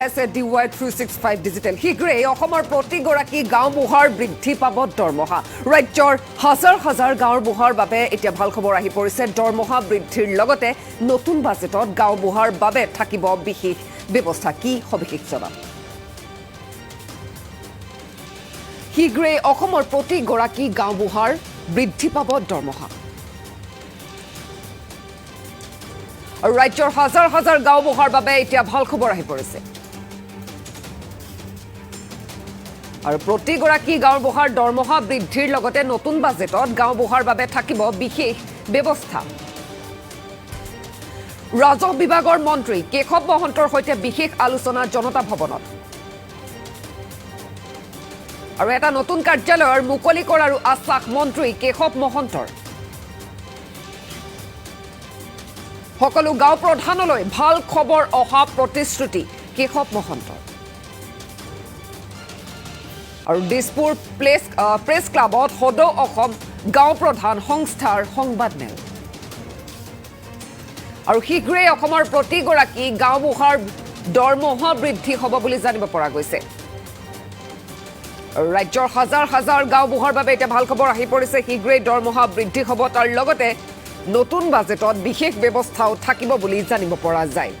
DY 365 digital শীঘ্ৰে অসমৰ প্ৰতিগৰাকী গাঁওবুঢ়াৰ বৃদ্ধি পাব দৰমহা ৰাজ্যৰ হাজাৰ হাজাৰ গাঁওবুঢ়াৰ বাবে এতিয়া ভাল খবৰ আহি পৰিছে দৰমহা বৃদ্ধিৰ লগতে নতুন বাজেটত গাঁওবুঢ়াৰ বাবে থাকিব বিশেষ ব্যৱস্থা কি সবিশেষ জনাম শীঘ্ৰে অসমৰ প্ৰতিগৰাকী গাঁওবুঢ়াৰ বৃদ্ধি পাব দৰমহা ৰাজ্যৰ হাজাৰ হাজাৰ গাঁওবুঢ়াৰ বাবে এতিয়া ভাল খবৰ আহি পৰিছে আৰু প্ৰতিগৰাকী গাঁওবুঢ়াৰ দৰমহা বৃদ্ধিৰ লগতে নতুন বাজেটত গাঁওবুঢ়াৰ বাবে থাকিব বিশেষ ব্যৱস্থা ৰাজহ বিভাগৰ মন্ত্ৰী কেশৱ মহন্তৰ সৈতে বিশেষ আলোচনা জনতা ভৱনত আৰু এটা নতুন কাৰ্যালয়ৰ মুকলি কৰাৰ আশ্বাস মন্ত্ৰী কেশৱ মহন্তৰ সকলো গাঁও প্ৰধানলৈ ভাল খবৰ অহা প্ৰতিশ্ৰুতি কেশৱ মহন্তৰ আৰু দিছপুৰ প্ৰেছ ক্লাবত সদৌ অসম গাঁও প্ৰধান সংস্থাৰ সংবাদমেল আৰু শীঘ্ৰেই অসমৰ প্ৰতিগৰাকী গাঁওবুঢ়াৰ দৰমহা বৃদ্ধি হ'ব বুলি জানিব পৰা গৈছে ৰাজ্যৰ হাজাৰ হাজাৰ গাঁওবুঢ়াৰ বাবে এতিয়া ভাল খবৰ আহি পৰিছে শীঘ্ৰেই দৰমহা বৃদ্ধি হ'ব তাৰ লগতে নতুন বাজেটত বিশেষ ব্যৱস্থাও থাকিব বুলি জানিব পৰা যায়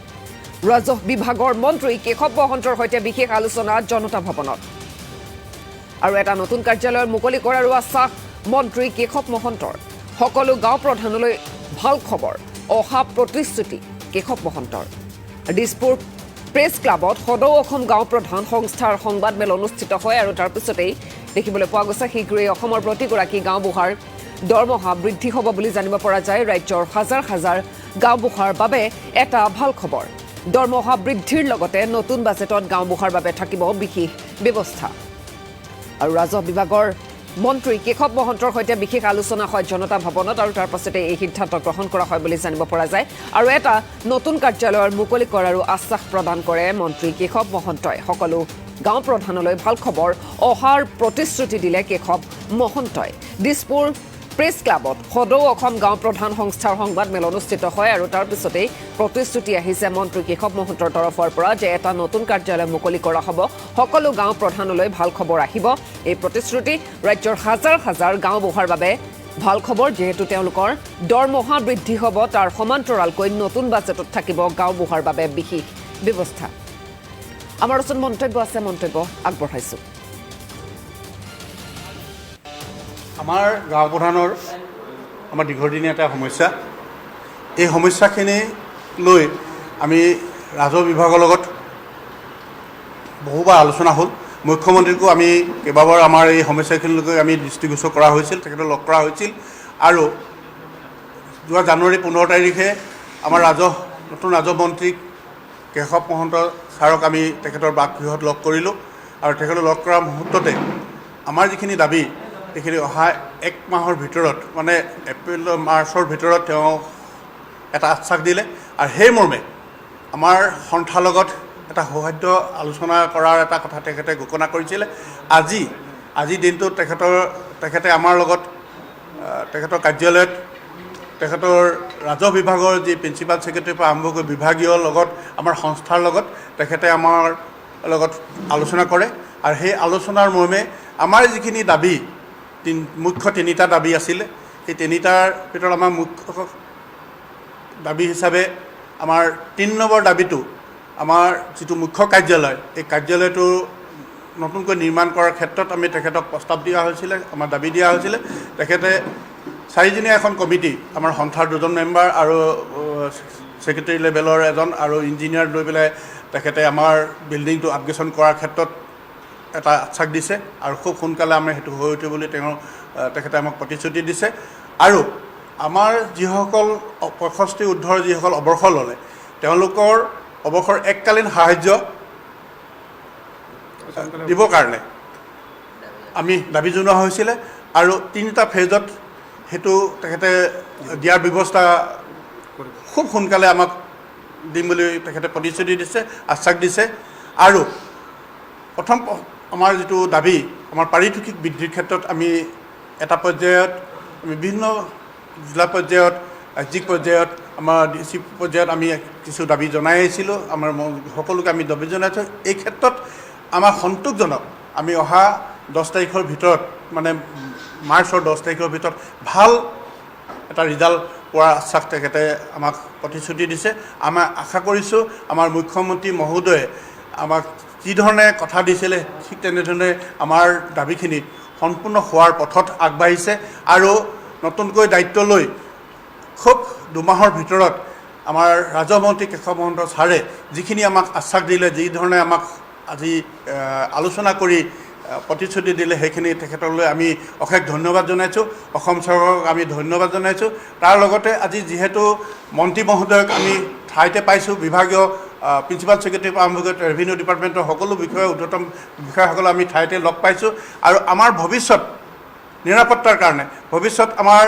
ৰাজহ বিভাগৰ মন্ত্ৰী কেশৱ মহন্তৰ সৈতে বিশেষ আলোচনা জনতা ভৱনত আৰু এটা নতুন কাৰ্যালয়ৰ মুকলি কৰাৰ আশ্বাস মন্ত্ৰী কেশৱ মহন্তৰ সকলো গাঁও প্ৰধানলৈ ভাল খবৰ অহা প্ৰতিশ্ৰুতি কেশৱ মহন্তৰ দিছপুৰ প্ৰেছ ক্লাবত সদৌ অসম গাঁও প্ৰধান সংস্থাৰ সংবাদমেল অনুষ্ঠিত হয় আৰু তাৰ পিছতেই দেখিবলৈ পোৱা গৈছে শীঘ্ৰেই অসমৰ প্ৰতিগৰাকী গাঁওবুঢ়াৰ দৰমহা বৃদ্ধি হ'ব বুলি জানিব পৰা যায় ৰাজ্যৰ হাজাৰ হাজাৰ গাঁওবুঢ়াৰ বাবে এটা ভাল খবৰ দৰমহা বৃদ্ধিৰ লগতে নতুন বাজেটত গাঁওবুঢ়াৰ বাবে থাকিব বিশেষ ব্যৱস্থা আৰু ৰাজহ বিভাগৰ মন্ত্ৰী কেশৱ মহন্তৰ সৈতে বিশেষ আলোচনা হয় জনতা ভৱনত আৰু তাৰ পাছতে এই সিদ্ধান্ত গ্ৰহণ কৰা হয় বুলি জানিব পৰা যায় আৰু এটা নতুন কাৰ্যালয়ৰ মুকলি কৰাৰ আশ্বাস প্ৰদান কৰে মন্ত্ৰী কেশৱ মহন্তই সকলো গাঁও প্ৰধানলৈ ভাল খবৰ অহাৰ প্ৰতিশ্ৰুতি দিলে কেশৱ মহন্তই দিছপুৰ প্ৰেছ ক্লাবত সদৌ অসম গাঁও প্ৰধান সংস্থাৰ সংবাদমেল অনুষ্ঠিত হয় আৰু তাৰ পিছতেই প্ৰতিশ্ৰুতি আহিছে মন্ত্ৰী কেশৱ মহন্তৰ তৰফৰ পৰা যে এটা নতুন কাৰ্যালয় মুকলি কৰা হ'ব সকলো গাঁও প্ৰধানলৈ ভাল খবৰ আহিব এই প্ৰতিশ্ৰুতি ৰাজ্যৰ হাজাৰ হাজাৰ গাঁওবুঢ়াৰ বাবে ভাল খবৰ যেহেতু তেওঁলোকৰ দৰমহা বৃদ্ধি হ'ব তাৰ সমান্তৰালকৈ নতুন বাজেটত থাকিব গাঁওবুঢ়াৰ বাবে বিশেষ ব্যৱস্থা আমাৰ ওচৰত মন্তব্য আছে মন্তব্য আগবঢ়াইছোঁ আমাৰ গাঁও প্ৰধানৰ আমাৰ দীৰ্ঘদিনীয়া এটা সমস্যা এই সমস্যাখিনি লৈ আমি ৰাজহ বিভাগৰ লগত বহুবাৰ আলোচনা হ'ল মুখ্যমন্ত্ৰীকো আমি কেইবাবাৰ আমাৰ এই সমস্যাখিনিলৈকে আমি দৃষ্টিগোচৰ কৰা হৈছিল তেখেতক লগ কৰা হৈছিল আৰু যোৱা জানুৱাৰী 15 তাৰিখে আমাৰ নতুন ৰাজহ মন্ত্ৰী কেশৱ মহন্ত ছাৰক আমি তেখেতৰ বাসগৃহত লগ কৰিলোঁ আৰু তেখেতক লগ কৰাৰ মুহূৰ্ততে আমাৰ যিখিনি দাবী এইখিনি অহা এক মাহৰ ভিতৰত মানে এপ্ৰিল মাৰ্চৰ ভিতৰত তেওঁ এটা আশ্বাস দিলে আৰু সেই মৰ্মে আমাৰ সন্থাৰ লগত এটা সৌহাৰ্দ্য আলোচনা কৰাৰ এটা কথা তেখেতে ঘোষণা কৰিছিলে আজি দিনটোত তেখেতে আমাৰ লগত তেখেতৰ কাৰ্যালয়ত তেখেতৰ ৰাজহ বিভাগৰ যি প্ৰিন্সিপাল ছেক্ৰেটাৰীৰ পৰা আৰম্ভ কৰি বিভাগীয় লগত আমাৰ সংস্থাৰ লগত তেখেতে আমাৰ লগত আলোচনা কৰে আৰু সেই আলোচনাৰ মৰ্মে আমাৰ যিখিনি দাবী মুখ্য তিনিটা দাবী আছিলে সেই তিনিটাৰ ভিতৰত আমাৰ মুখ্য দাবী হিচাপে আমাৰ 3 নম্বৰ দাবীটো আমাৰ যিটো মুখ্য কাৰ্যালয় এই কাৰ্যালয়টো নতুনকৈ নিৰ্মাণ কৰাৰ ক্ষেত্ৰত আমি তেখেতক প্ৰস্তাৱ দিয়া হৈছিলে আমাৰ দাবী দিয়া হৈছিলে তেখেতে 4জনীয়া এখন কমিটি আমাৰ সন্থাৰ 2জন মেম্বাৰ আৰু ছেক্ৰেটাৰী লেভেলৰ এজন আৰু ইঞ্জিনিয়াৰ লৈ পেলাই তেখেতে আমাৰ বিল্ডিংটো আপগ্ৰেডেশ্যন কৰাৰ ক্ষেত্ৰত এটা আশ্বাস দিছে আৰু খুব সোনকালে আমি সেইটো হৈ উঠিব বুলি তেখেতে আমাক প্ৰতিশ্ৰুতি দিছে আৰু আমাৰ যিসকল 65 ঊৰ্ধৰ যিসকল অৱসৰ ল'লে তেওঁলোকৰ অৱসৰ এককালীন সাহায্য দিবৰ কাৰণে আমি দাবী জনোৱা হৈছিলে আৰু 3টা ফেজত সেইটো তেখেতে দিয়াৰ ব্যৱস্থা খুব সোনকালে আমাক দিম বুলি তেখেতে প্ৰতিশ্ৰুতি দিছে আশ্বাস দিছে আৰু প্ৰথম আমাৰ যিটো দাবী আমাৰ পাৰিতোষিক বৃদ্ধিৰ ক্ষেত্ৰত আমি এটা পৰ্যায়ত বিভিন্ন জিলা পৰ্যায়ত ৰাজ্যিক পৰ্যায়ত আমাৰ DC পৰ্যায়ত আমি কিছু দাবী জনাই আহিছিলোঁ আমাৰ সকলোকে আমি দাবী জনাইছোঁ এই ক্ষেত্ৰত আমাৰ সন্তোষজনক আমি অহা 10 তাৰিখৰ ভিতৰত মানে মাৰ্চৰ 10 তাৰিখৰ ভিতৰত ভাল এটা ৰিজাল্ট পোৱাৰ আশ্বাস তেখেতে আমাক প্ৰতিশ্ৰুতি দিছে আমাৰ আশা কৰিছোঁ আমাৰ মুখ্যমন্ত্ৰী মহোদয়ে আমাক যিধৰণে কথা দিছিলে ঠিক তেনেধৰণে আমাৰ দাবীখিনি সম্পূৰ্ণ হোৱাৰ পথত আগবাঢ়িছে আৰু নতুনকৈ দায়িত্ব লৈ খুব 2 মাহৰ ভিতৰত আমাৰ ৰাজহ মন্ত্ৰী কেশৱ মহন্ত ছাৰে যিখিনি আমাক আশ্বাস দিলে যিধৰণে আমাক আজি আলোচনা কৰি প্ৰতিশ্ৰুতি দিলে সেইখিনি তেখেতলৈ আমি অশেষ ধন্যবাদ জনাইছোঁ অসম চৰকাৰক আমি ধন্যবাদ জনাইছোঁ তাৰ লগতে আজি যিহেতু মন্ত্ৰী মহোদয়ক আমি ঠাইতে পাইছোঁ বিভাগীয় প্ৰিন্সিপাল ছেক্ৰেটাৰী পৰা আৰম্ভ কৰি ৰেভিনিউ ডিপাৰ্টমেণ্টৰ সকলো বিষয়ে ঊৰ্ধ্বতম বিষয়াসকল আমি ঠাইতে লগ পাইছোঁ আৰু আমাৰ ভৱিষ্যত নিৰাপত্তাৰ কাৰণে ভৱিষ্যত আমাৰ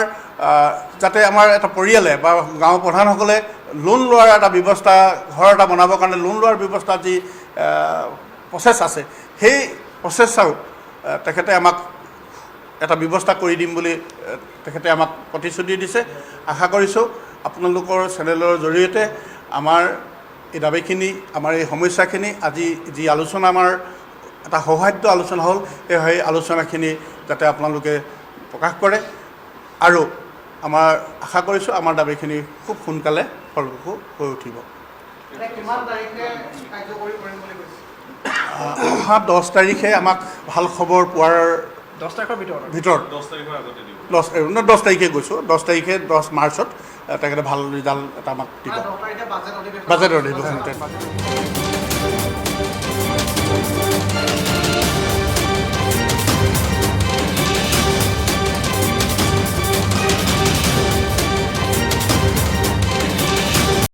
যাতে আমাৰ এটা পৰিয়ালে বা গাঁও প্ৰধানসকলে লোন লোৱাৰ এটা ব্যৱস্থা ঘৰ এটা বনাবৰ কাৰণে লোন লোৱাৰ ব্যৱস্থা যি প্ৰচেছ আছে সেই প্ৰচেছাও তেখেতে আমাক এটা ব্যৱস্থা কৰি দিম বুলি তেখেতে আমাক প্ৰতিশ্ৰুতি দিছে আশা কৰিছোঁ আপোনালোকৰ চেনেলৰ জৰিয়তে আমাৰ এই দাবীখিনি আমাৰ এই সমস্যাখিনি আজি যি আলোচনা আমাৰ এটা সৌহাৰ্দ্য আলোচনা হ'ল সেই আলোচনাখিনি যাতে আপোনালোকে প্ৰকাশ কৰে আৰু আমাৰ আশা কৰিছোঁ আমাৰ দাবীখিনি খুব সোনকালে ফলপ্ৰসূ হৈ উঠিব অহা 10 তাৰিখে আমাক ভাল খবৰ পোৱাৰ 10 তাৰিখৰ ভিতৰত 10 তাৰিখে গৈছোঁ 10 তাৰিখে 10 মাৰ্চত তেখেতে ভাল ৰিজাল্ট এটা আমাক দিব বাজেট অধিৱেশন